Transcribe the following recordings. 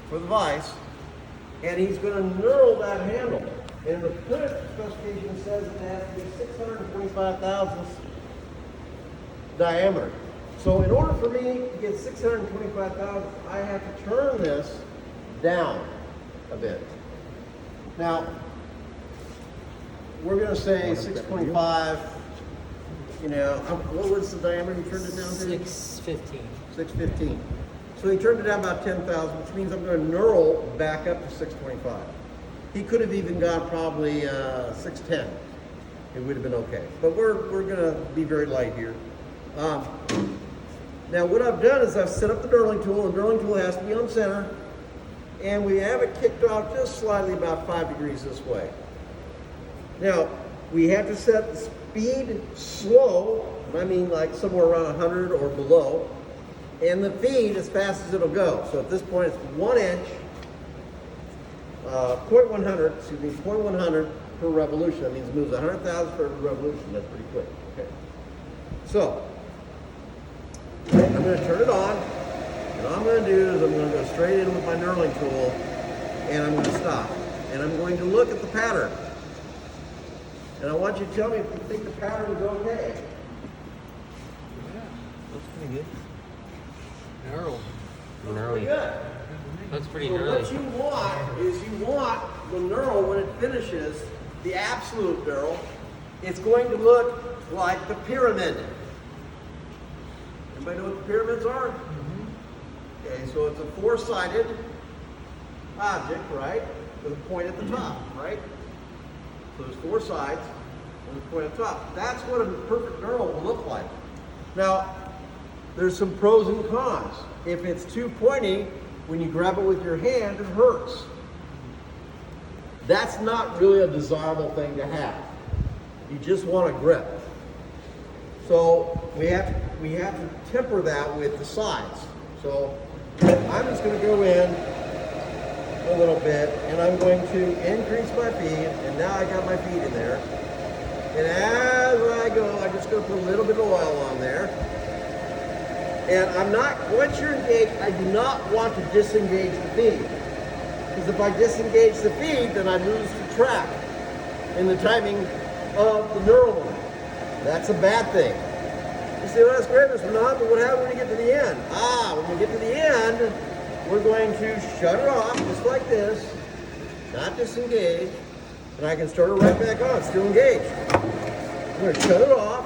for the vise, and he's going to knurl that handle. And the print specification says it has to be 625 thousandths diameter. So in order for me to get 625 thousandths, I have to turn this down a bit. Now, we're going to say 625, you know, what was the diameter you turned it down to? 615. 615. So he turned it down about 10,000, which means I'm going to knurl back up to 625. He could have even gone probably 610. It would have been okay. But we're going to be very light here. Now what I've done is I've set up the knurling tool. The knurling tool has to be on center. And we have it kicked off just slightly about 5 degrees this way. Now, we have to set the speed slow. I mean like somewhere around 100 or below. And the feed as fast as it'll go. So at this point it's 1 inch, 0.100 per revolution. That means it moves 100,000 per revolution. That's pretty quick. Okay. So, I'm going to turn it on. And all I'm going to do is I'm going to go straight in with my knurling tool, and I'm going to stop. And I'm going to look at the pattern. And I want you to tell me if you think the pattern is okay. Yeah, looks pretty good. Knurl. Pretty good. That's pretty So gnarly. what you want is you want the knurl when it finishes, the absolute knurl, it's going to look like the pyramid. Anybody know what the pyramids are? Mm-hmm. Okay, so it's a four-sided object, right? With a point at the top, right? So there's four sides and a point at the top. That's what a perfect knurl will look like. Now, there's some pros and cons. If it's too pointy, when you grab it with your hand, it hurts. That's not really a desirable thing to have. You just want a grip. So we have to temper that with the sides. So I'm just going to go in a little bit, and I'm going to increase my feed, and now I got my feed in there. And as I go, I'm just going to put a little bit of oil on there. And I'm not, once you're engaged, I do not want to disengage the feed. Because if I disengage the feed, then I lose the track in the timing of the knurl. That's a bad thing. You say, well, that's great, Mr. Knott, but what happens when we get to the end? When we get to the end, we're going to shut it off just like this, not disengage, and I can start it right back on, still engaged. I'm going to shut it off,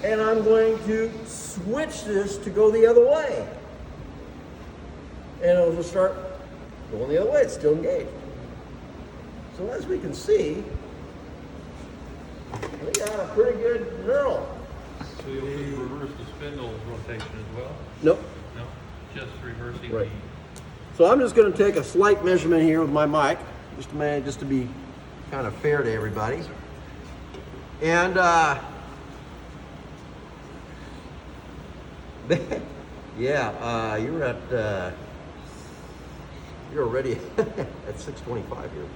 and I'm going to switch this to go the other way. And it'll just start going the other way, it's still engaged. So as we can see, we got a pretty good knurl. So you'll reverse the spindle rotation as well? Nope. No, just reversing Right. So I'm just going to take a slight measurement here with my mic, just to be kind of fair to everybody. And yeah, you're already at 625 here.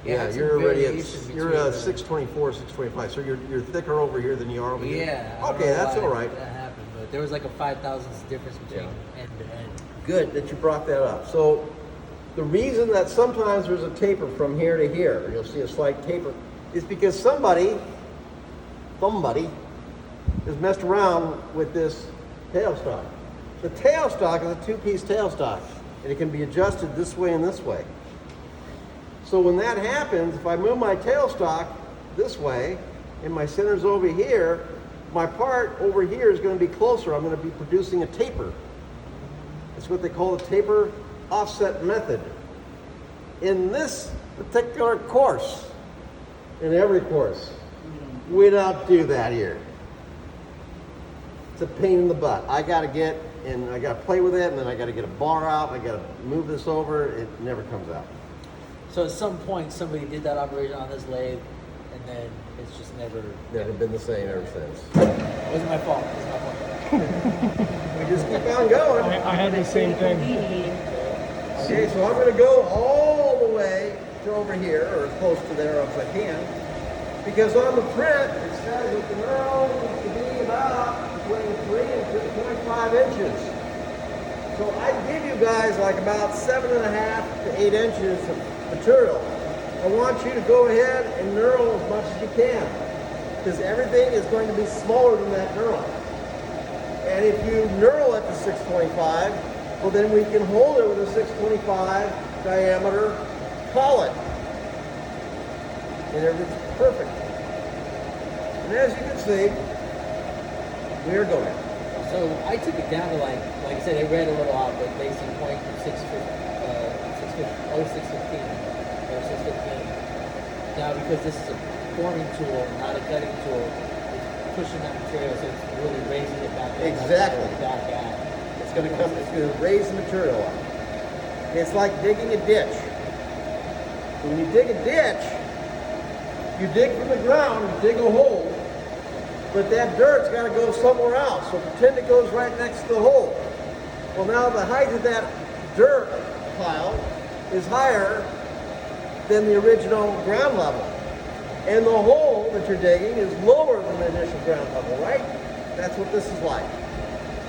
Yeah, it's you're already at variation you're between 624, 625. So you're thicker over here than you are over here. Yeah. I don't Okay, know that's why all right. That happened, but there was like a 5 thousandths difference between end to end. Good that you brought that up. So the reason that sometimes there's a taper from here to here, you'll see a slight taper, is because somebody has messed around with this tailstock. The tailstock is a two-piece tailstock, and it can be adjusted this way and this way. So when that happens, if I move my tailstock this way, and my center's over here, my part over here is going to be closer. I'm going to be producing a taper. It's what they call the taper offset method. In this particular course, in every course, we don't do that here. It's a pain in the butt. I got to get, and I got to play with it, and then I got to get a bar out, I got to move this over, it never comes out. So at some point, somebody did that operation on this lathe, and then it's just never Been the same ever since. It wasn't my fault. It was my fault. We just keep on going. I had the same thing. Okay, so I'm going to go all the way to over here, or as close to there as I can, because on the print it says that the knurl needs to be about between 3 and 3.5 inches. So I give you guys like about 7.5 to 8 inches of material. I want you to go ahead and knurl as much as you can, because everything is going to be smaller than that knurl. And if you knurl at the 625, well then we can hold it with a 625 diameter collet. And everything's perfect. And as you can see, we are going. So I took it down to like I said, it read a little off, but basic point 615 or 615. Now because this is a forming tool, not a cutting tool, it's pushing that material, so it's really raising it back. Exactly. Back out. It's going to raise the material up. It's like digging a ditch. When you dig a ditch, you dig from the ground and dig a hole, but that dirt's got to go somewhere else. So pretend it goes right next to the hole. Well, now the height of that dirt pile is higher than the original ground level. And the hole that you're digging is lower than the initial ground level, right? That's what this is like.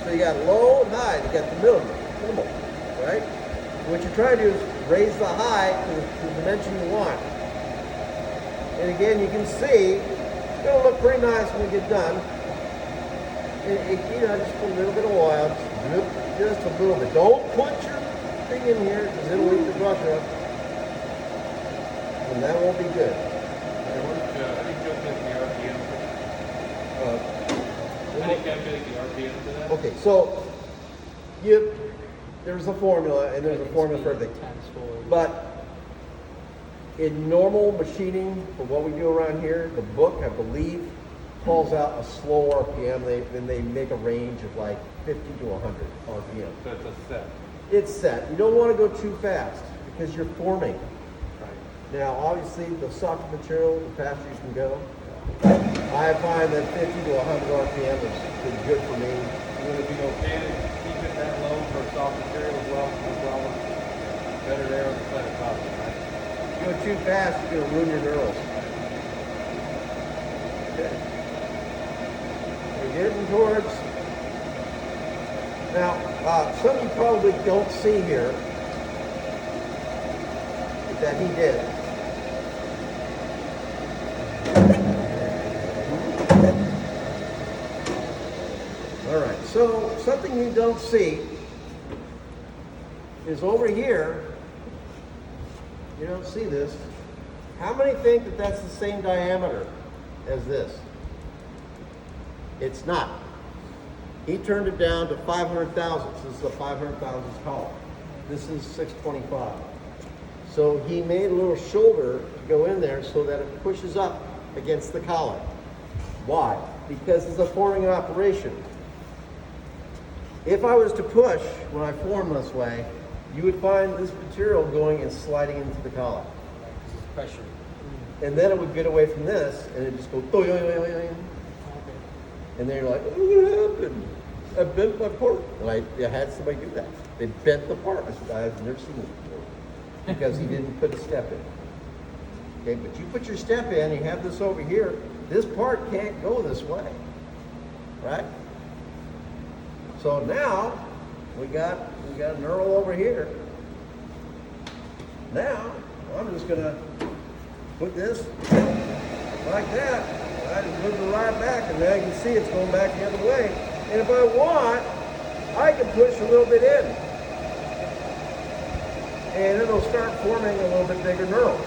So you got low and high, you got the middle, right? What you're trying to do is raise the high to the dimension you want. And again, you can see, it's going to look pretty nice when we get done. And just put a little bit of oil, just a little bit. Don't put your thing in here because it'll eat the brush up. And that won't be good. I think Joe said the RPM. How do you calculate the RPM for that? Okay, so there's a formula, and there's a formula for everything. But in normal machining, for what we do around here, the book, I believe, calls out a slow RPM. Then they make a range of like 50 to 100 RPM. So it's a set. It's set. You don't want to go too fast because you're forming. Right. Now, obviously, the softer material, the faster you can go. I find that 50 to 100 RPM is pretty good for me. Would it be okay to keep it that low for soft material as well? No problem. Better there on the side of copper, right? If you go too fast, you're going to ruin your knurls. Okay. We're getting towards. Now, something you probably don't see here that he did. All right, so something you don't see is over here. You don't see this. How many think that that's the same diameter as this? It's not. He turned it down to 500 thousandths. This is a 500 thousandths column. This is 625. So he made a little shoulder to go in there so that it pushes up against the collet. Why? Because it's a forming operation. If I was to push when I form this way, you would find this material going and sliding into the collet. This is pressure. And then it would get away from this and it just go, and then you're like, oh, what happened? I bent my part. And I had somebody do that. They bent the part. I said, I've never seen this before. Because he didn't put a step in. Okay, but you put your step in, you have this over here, this part can't go this way. Right? So now we got a knurl over here. Now I'm just gonna put this like that. I just move it right back, and then I can see it's going back the other way. And if I want, I can push a little bit in. And it'll start forming a little bit bigger knurl.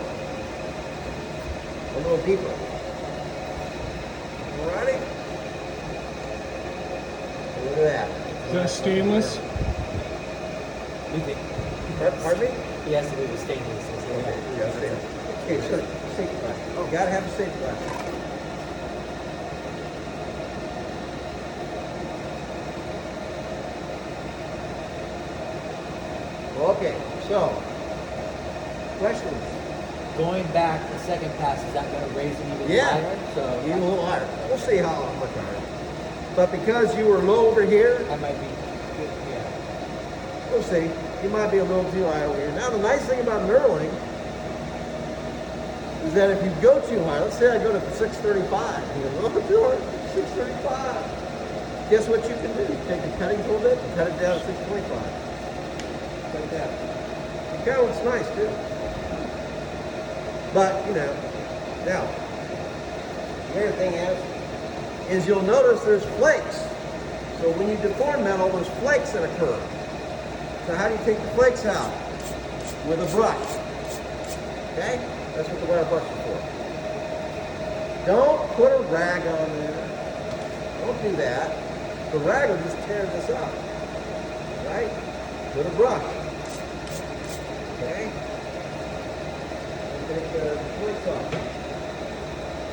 A little deeper. Alrighty? Look at that. Is that stainless? Pardon me? He has to do the stainless. Okay, yeah, stainless. Okay, so safety glass. Oh, you gotta have a safety glass. Okay, so questions? Going back the second pass, is that going to raise it even Yeah, higher? So even a little higher. We'll see how much higher. But because you were low over here, that might be good. Yeah. we'll see. You might be a little too high over here. Now, the nice thing about knurling is that if you go too high, let's say I go to 635, you go, oh, George, 635. Guess what you can do? You take the cutting tool bit and cut it down to 625. like that. It kind of looks nice too. But, you know, now, the other thing is you'll notice there's flakes. So when you deform metal, there's flakes that occur. So how do you take the flakes out? With a brush. Okay? That's what the wire brush is for. Don't put a rag on there. Don't do that. The rag will just tear this up. Right? With a brush. Okay? Take the flakes off.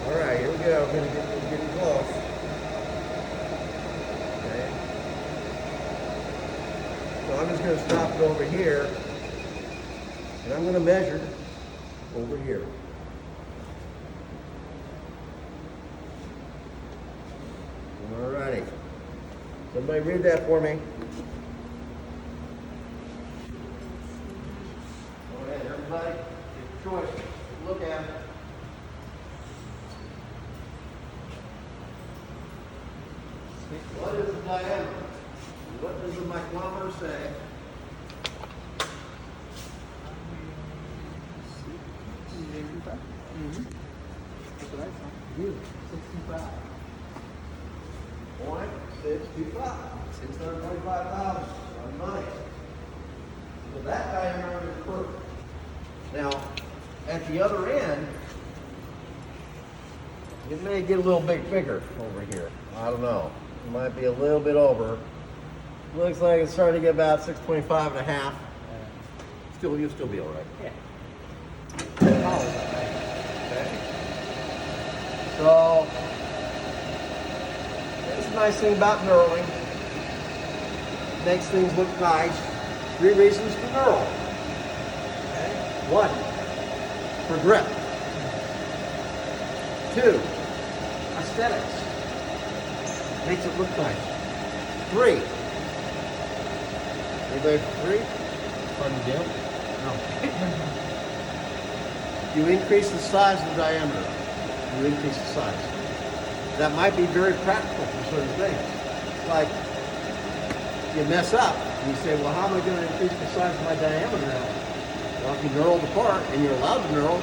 All right, here we go. We're getting close. Okay. So I'm just going to stop it over here, and I'm going to measure over here. All righty. Somebody read that for me. Go ahead, everybody. Take your choice. Look at it. What is the diameter? What does the micrometer say? That's what I saw. You, 65. 0.625. 625,000. On money. So that diameter is perfect. Now, at the other end, it may get a little bit bigger over here. I don't know. It might be a little bit over. Looks like it's starting to get about 625 and a half. Still, you'll still be all right. Yeah. Okay. Okay. So, that's the nice thing about knurling. Makes things look nice. 3 reasons to knurl. Okay. 1, for grip. 2, aesthetics. Makes it look nice. 3. Anybody for 3? Fun to do? No. You increase the size of the diameter. You increase the size. That might be very practical for certain things. Like, you mess up, and you say, well, how am I going to increase the size of my diameter now? Well, if you knurl the part, and you're allowed to knurl,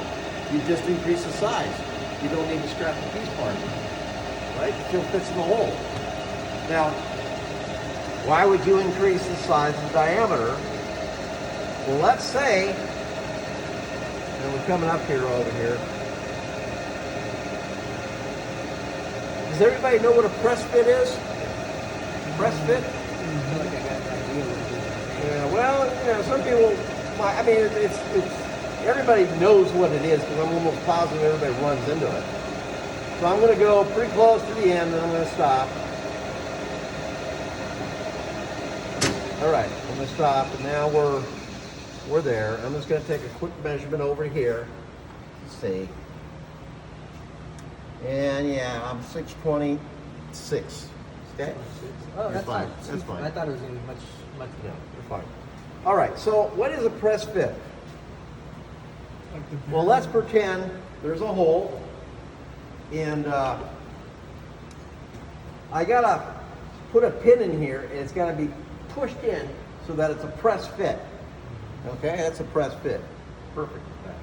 you just increase the size. You don't need to scrap the piece part. Right? It still fits in the hole. Now, why would you increase the size of the diameter? Well, let's say, and we're coming up here over here. Does everybody know what a press fit is? Press fit? I feel like I got an idea what it is. Yeah, well, you know, some people, I mean, it's everybody knows what it is because I'm almost positive everybody runs into it. So I'm going to go pretty close to the end, and I'm going to stop. All right, I'm going to stop, and now we're there. I'm just going to take a quick measurement over here. Let's see. And yeah, I'm 626. Okay? Oh, You're that's fine. fine. That's fine. I thought it was going to be much. Yeah, you're fine. All right, so what is a press fit? Well, let's pretend there's a hole, and I gotta put a pin in here, and it's gotta be pushed in so that it's a press fit. Okay, that's a press fit. Perfect. Okay.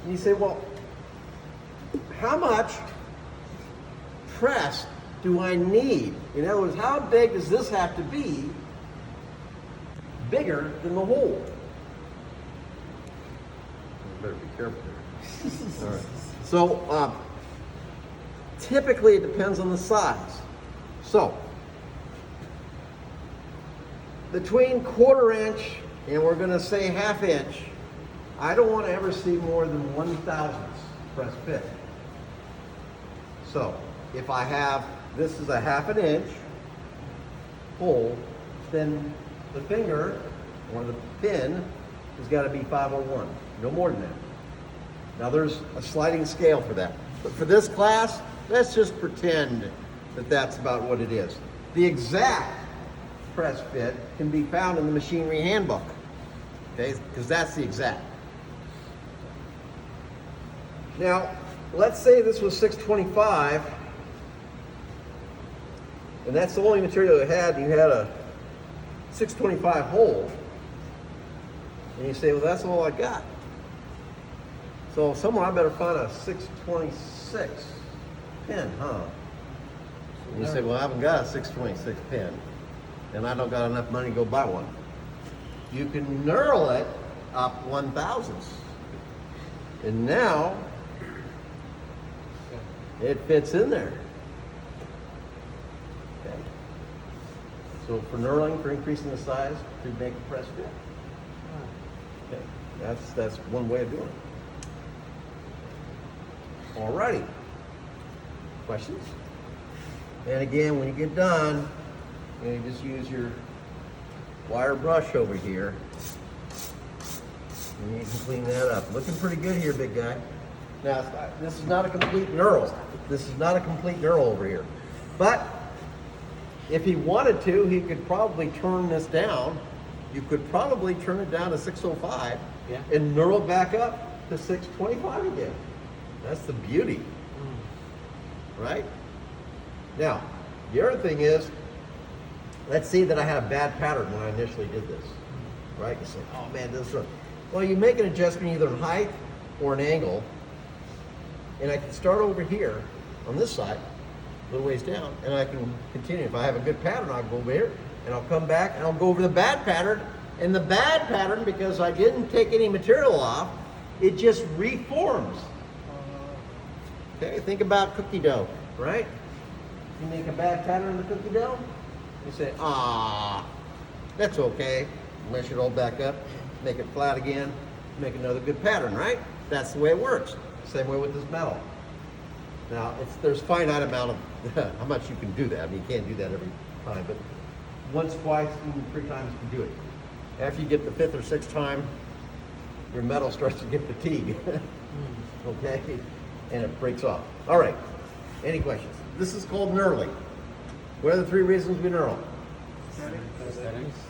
And you say, well, how much press do I need? In other words, how big does this have to be bigger than the hole? You better be careful there. All right. So, typically it depends on the size. So, between 1/4 inch and we're going to say 1/2 inch, I don't want to ever see more than 1/1000 press fit. So, if I have, this is a 1/2 inch hole, then the finger or the pin has got to be 501, no more than that. Now there's a sliding scale for that. But for this class, let's just pretend that that's about what it is. The exact press fit can be found in the machinery handbook, okay? Because that's the exact. Now, let's say this was 625, and that's the only material you had. You had a 625 hole, and you say, well, that's all I got. So somewhere I better find a 626 pin, huh? And you say, well, I haven't got a 626 pin, and I don't got enough money to go buy one. You can knurl it up 1/1000ths. And now it fits in there. Okay. So for knurling, for increasing the size, to make the press fit. Okay. That's one way of doing it. Alrighty. Questions? And again, when you get done, you just use your wire brush over here. And you can clean that up. Looking pretty good here, big guy. Now, this is not a complete knurl. This is not a complete knurl over here. But if he wanted to, he could probably turn this down. You could probably turn it down to 605 and knurl it back up to 625 again. That's the beauty. Right? Now, the other thing is, let's say that I had a bad pattern when I initially did this. Right? You say, oh man, this is wrong. Well, you make an adjustment either in height or an angle, and I can start over here on this side, a little ways down, and I can continue. If I have a good pattern, I'll go over here, and I'll come back, and I'll go over the bad pattern, and the bad pattern, because I didn't take any material off, it just reforms. Okay, think about cookie dough, right? You make a bad pattern in the cookie dough, you say, that's okay. Mesh it all back up, make it flat again, make another good pattern, right? That's the way it works. Same way with this metal. Now, there's a finite amount of how much you can do that. I mean, you can't do that every time, but once, twice, even 3 times you can do it. After you get the 5th or 6th time, your metal starts to get fatigue, okay? And it breaks off. All right, any questions? This is called knurling. What are the 3 reasons we knurl?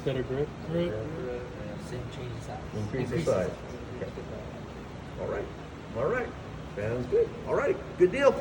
Better grip. Change the size. Increase the size. Okay. All right, sounds good. All right, good deal.